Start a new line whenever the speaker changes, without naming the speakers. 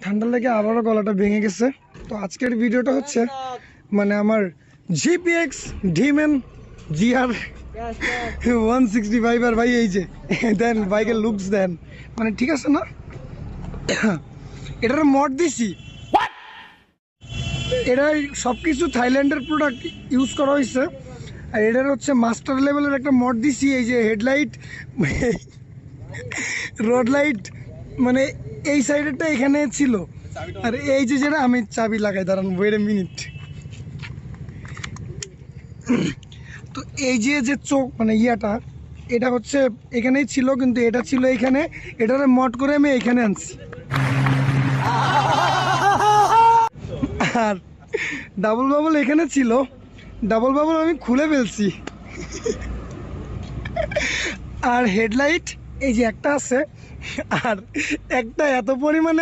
ঠান্ডা লেগে আবারও গলাটা ভেঙে গেছে। তো আজকের ভিডিওটা হচ্ছে মানে আমার জিপিএক্স ডিমেন জিআর 165 আর ভাই এই যে দেন বাইকের লুকস দেন, মানে ঠিক আছে না? এটার মড দিছি, এটা সব কিছু থাইল্যান্ডের প্রোডাক্ট ইউজ করা হয়েছে। আর এটার হচ্ছে মাস্টার লেভেলের একটা মড দিছি। এই যে হেডলাইট, রোড লাইট, মানে এই সাইডেরটা এখানে ছিল। আর এই যে যেটা আমি চাবি লাগাই, দাঁড়ান ওয়েট এ মিনিট। তো এই যে যে চোখ মানে ইয়াটা, এটা হচ্ছে এখানেই ছিল, কিন্তু এটা ছিল এখানে, এটার মড করে আমি এখানে আনছি। আর ডাবল বাবল এখানে ছিল, ডাবল বাবল আমি খুলে ফেলছি। আর হেডলাইট এই যে একটা আছে, আর একটা এত পরিমাণে